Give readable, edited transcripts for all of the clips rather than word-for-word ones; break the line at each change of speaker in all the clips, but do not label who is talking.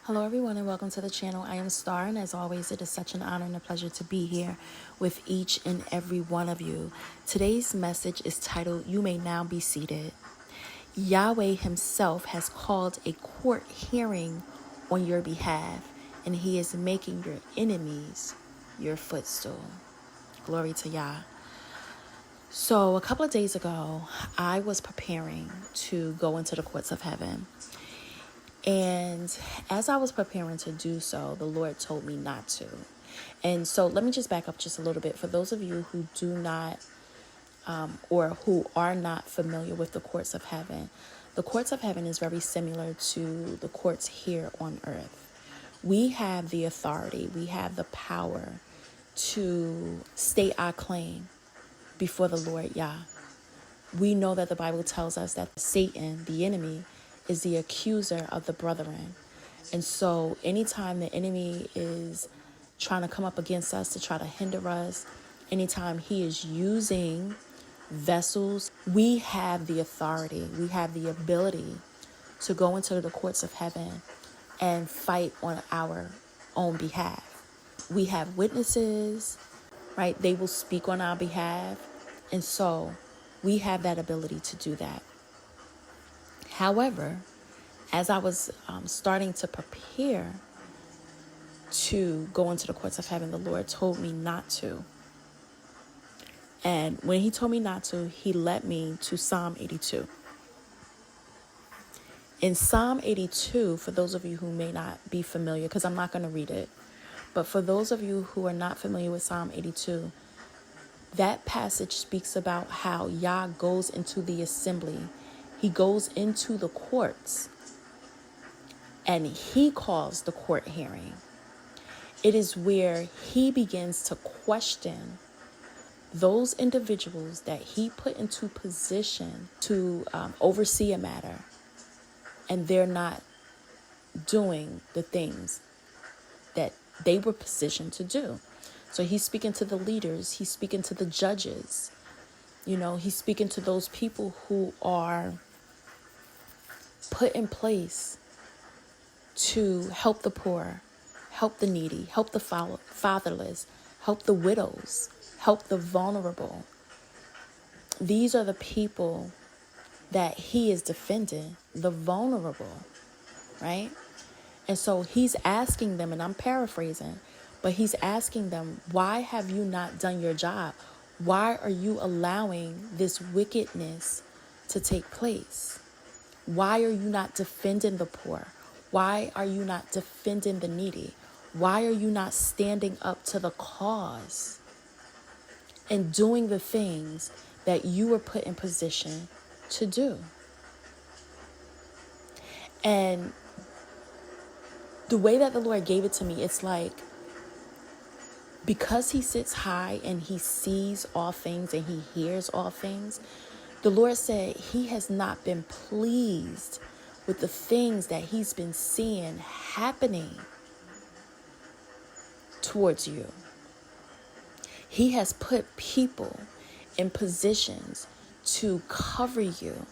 Hello everyone and welcome to the channel. I am Star, and as always it is such an honor and a pleasure to be here with each and every one of you. Today's message is titled, You May Now Be Seated. Yahweh himself has called a court hearing on your behalf, and he is making your enemies your footstool. Glory to Yah. So a couple of days ago, I was preparing to go into the courts of heaven. And as I was preparing to do so, the Lord told me not to. And so let me just back up just a little bit. For those of you who do not or who are not familiar with the courts of heaven, the courts of heaven is very similar to the courts here on earth. We have the authority, we have the power to state our claim before the Lord Yah. We know that the Bible tells us that Satan, the enemy, is the accuser of the brethren. And so anytime the enemy is trying to come up against us to try to hinder us, anytime he is using vessels, we have the authority, we have the ability to go into the courts of heaven and fight on our own behalf. We have witnesses, right? They will speak on our behalf. And so we have that ability to do that. However, as I was starting to prepare to go into the courts of heaven, the Lord told me not to. And when he told me not to, he led me to Psalm 82. In Psalm 82, for those of you who may not be familiar, because I'm not going to read it, but for those of you who are not familiar with Psalm 82, that passage speaks about how Yah goes into the assembly. He goes into the courts and he calls the court hearing. It is where he begins to question those individuals that he put into position to oversee a matter, and they're not doing the things that they were positioned to do. So he's speaking to the leaders, he's speaking to the judges, he's speaking to those people who are put in place to help the poor, help the needy, help the fatherless, help the widows, help the vulnerable. These are the people that he is defending, the vulnerable, right? And so he's asking them, and I'm paraphrasing, but he's asking them, why have you not done your job? Why are you allowing this wickedness to take place? Why are you not defending the poor? Why are you not defending the needy? Why are you not standing up to the cause and doing the things that you were put in position to do? And the way that the Lord gave it to me, it's like, because he sits high and he sees all things and he hears all things, the Lord said he has not been pleased with the things that he's been seeing happening towards you. He has put people in positions to cover you,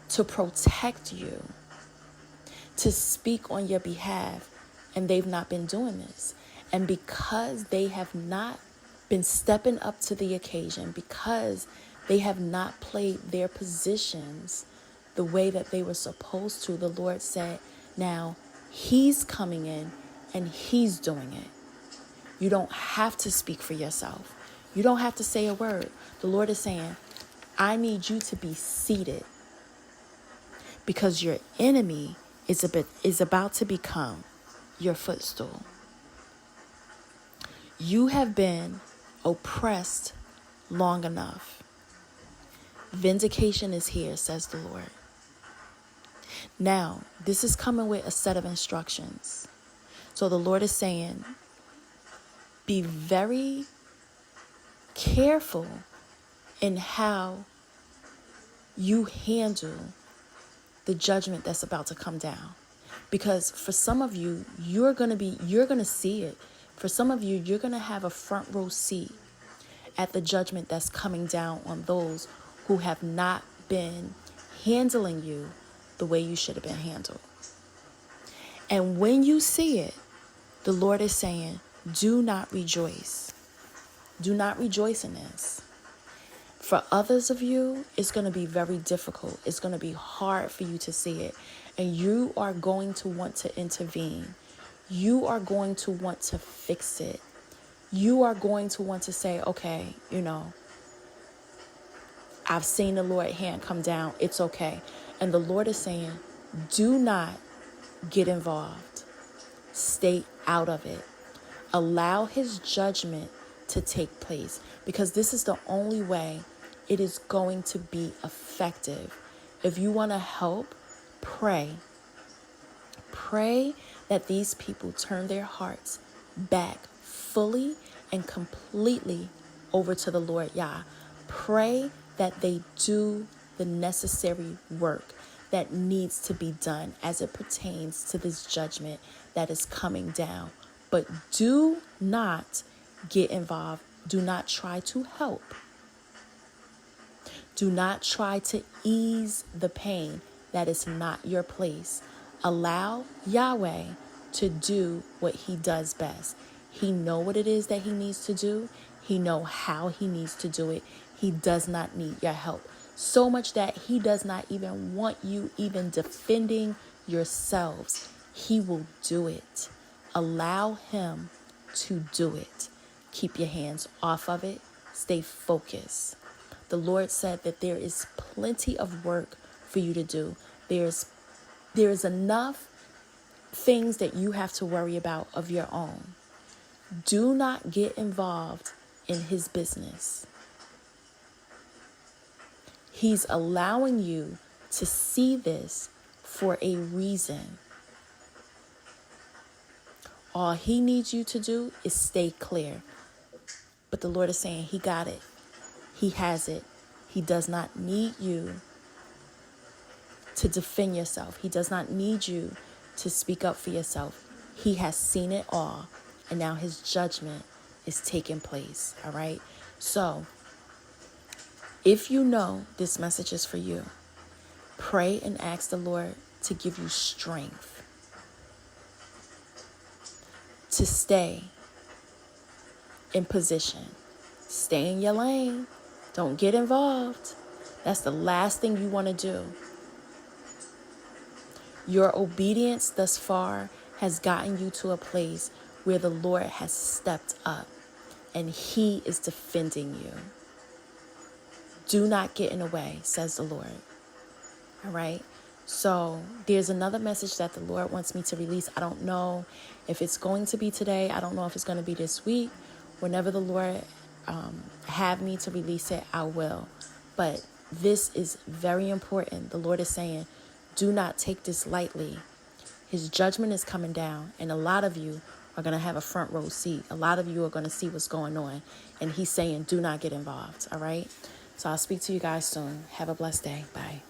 to protect you, to speak on your behalf, and they've not been doing this. And because they have not been stepping up to the occasion, because they have not played their positions the way that they were supposed to, the Lord said, now he's coming in and he's doing it. You don't have to speak for yourself. You don't have to say a word. The Lord is saying, I need you to be seated, because your enemy is about to become your footstool. You have been oppressed long enough. Vindication is here, says the Lord. Now, this is coming with a set of instructions. So the Lord is saying, be very careful in how you handle the judgment that's about to come down. Because for some of you, you're going to see it. For some of you, you're going to have a front row seat at the judgment that's coming down on those who have not been handling you the way you should have been handled. And when you see it, the Lord is saying, do not rejoice. Do not rejoice in this. For others of you, it's going to be very difficult. It's going to be hard for you to see it. And you are going to want to intervene. You are going to want to fix it. You are going to want to say, okay, I've seen the Lord's hand come down. It's okay. And the Lord is saying, do not get involved. Stay out of it. Allow his judgment to take place, because this is the only way it is going to be effective. If you want to help, pray. Pray that these people turn their hearts back fully and completely over to the Lord Yah. Pray that they do the necessary work that needs to be done as it pertains to this judgment that is coming down. But do not get involved. Do not try to help. Do not try to ease the pain. That is not your place. Allow Yahweh to do what he does best. He knows what it is that he needs to do. He knows how he needs to do it. He does not need your help. So much that he does not even want you even defending yourselves. He will do it. Allow him to do it. Keep your hands off of it. Stay focused. The Lord said that there is plenty of work for you to do. There is enough things that you have to worry about of your own. Do not get involved in his business. He's allowing you to see this for a reason. All he needs you to do is stay clear. But the Lord is saying he got it. He has it. He does not need you to defend yourself. He does not need you to speak up for yourself. He has seen it all. And now his judgment is taking place. All right. So if you know this message is for you, pray and ask the Lord to give you strength to stay in position. Stay in your lane. Don't get involved. That's the last thing you want to do. Your obedience thus far has gotten you to a place where the Lord has stepped up and he is defending you. Do not get in the way, says the Lord. All right. So there's another message that the Lord wants me to release. I don't know if it's going to be today. I don't know if it's going to be this week. Whenever the Lord have me to release it, I will. But this is very important. The Lord is saying, do not take this lightly. His judgment is coming down, and a lot of you are going to have a front row seat. A lot of you are going to see what's going on, and he's saying, do not get involved. All right. So I'll speak to you guys soon. Have a blessed day. Bye.